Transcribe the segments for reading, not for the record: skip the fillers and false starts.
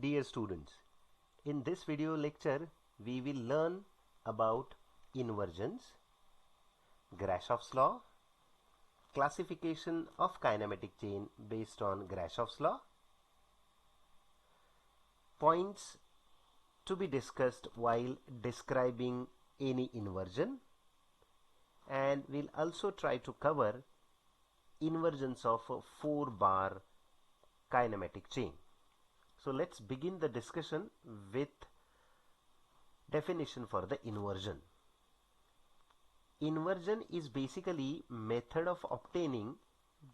Dear students, in this video lecture we will learn about inversions, Grashoff's law, classification of kinematic chain based on Grashoff's law, points to be discussed while describing any inversion, and we'll also try to cover inversions of a 4-bar kinematic chain. So let's begin the discussion with definition for the inversion. Inversion is basically method of obtaining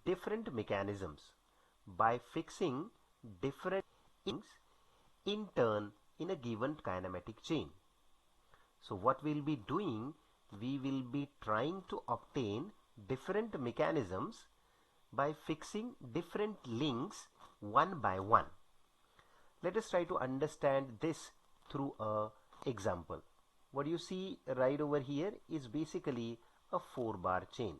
different mechanisms by fixing different things in turn in a given kinematic chain. So what we'll be doing, we will be trying to obtain different mechanisms by fixing different links one by one. Let us try to understand this through a example. What you see right over here is basically a 4-bar chain,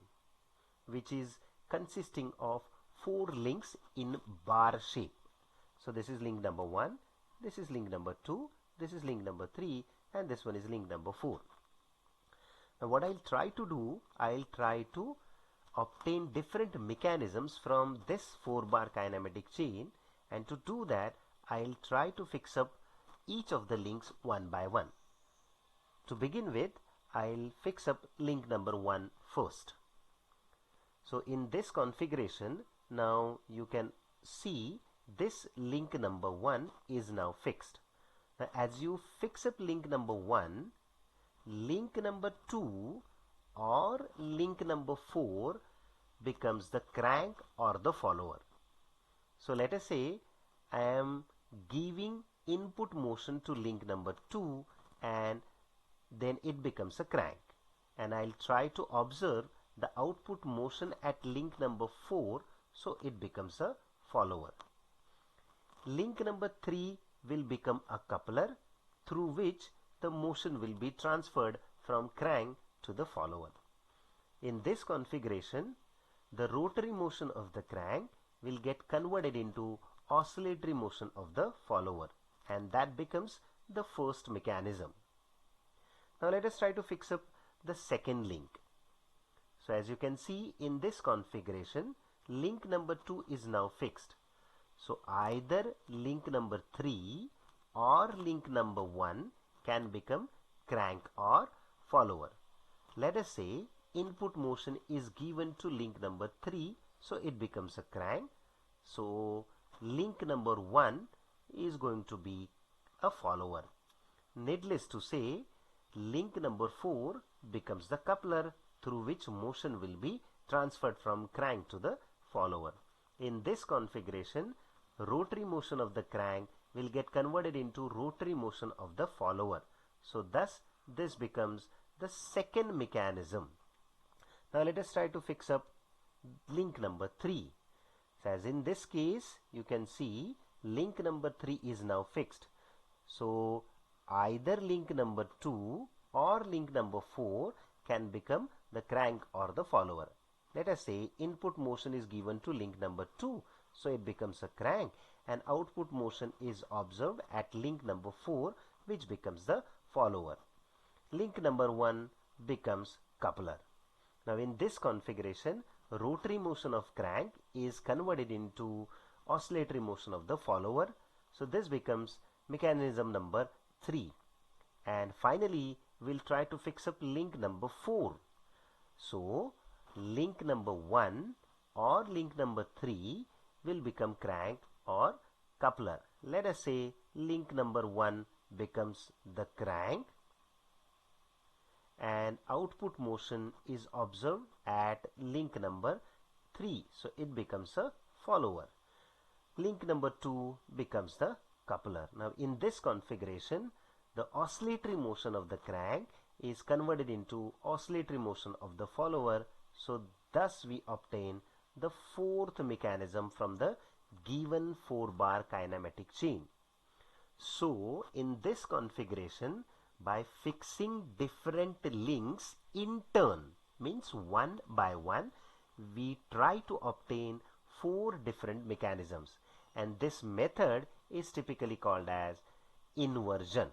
which is consisting of 4 links in bar shape. So this is link number 1, this is link number 2, this is link number 3, and this one is link number 4. Now what I'll try to do, I'll try to obtain different mechanisms from this 4-bar kinematic chain, and to do that I'll try to fix up each of the links one by one. To begin with, I'll fix up link number 1 first. So in this configuration, now you can see this link number 1 is now fixed. Now as you fix up link number 1, link number 2 or link number 4 becomes the crank or the follower. So let us say I am giving input motion to link number 2 and then it becomes a crank, and I'll try to observe the output motion at link number 4, so it becomes a follower. Link number 3 will become a coupler through which the motion will be transferred from crank to the follower. In this configuration, the rotary motion of the crank will get converted into oscillatory motion of the follower, and that becomes the first mechanism. Now let us try to fix up the second link. So as you can see in this configuration, link number 2 is now fixed. So either link number 3 or link number 1 can become crank or follower. Let us say input motion is given to link number 3, so it becomes a crank. So link number 1 is going to be a follower. Needless to say, link number 4 becomes the coupler through which motion will be transferred from crank to the follower. In this configuration, rotary motion of the crank will get converted into rotary motion of the follower. So thus this becomes the second mechanism. Now let us try to fix up link number 3. So as in this case, you can see link number 3 is now fixed. So either link number 2 or link number 4 can become the crank or the follower. Let us say input motion is given to link number 2, so it becomes a crank, and output motion is observed at link number 4, which becomes the follower. Link number 1 becomes coupler. Now in this configuration, rotary motion of crank is converted into oscillatory motion of the follower, so this becomes mechanism number 3. And finally we'll try to fix up link number 4. So link number 1 or link number 3 will become crank or coupler. Let us say link number 1 becomes the crank and output motion is observed at link number 3, so it becomes a follower. Link number 2 becomes the coupler. Now in this configuration, the oscillatory motion of the crank is converted into oscillatory motion of the follower, so thus we obtain the fourth mechanism from the given 4-bar kinematic chain. So in this configuration, by fixing different links in turn, means one by one, we try to obtain 4 different mechanisms, and this method is typically called as inversion.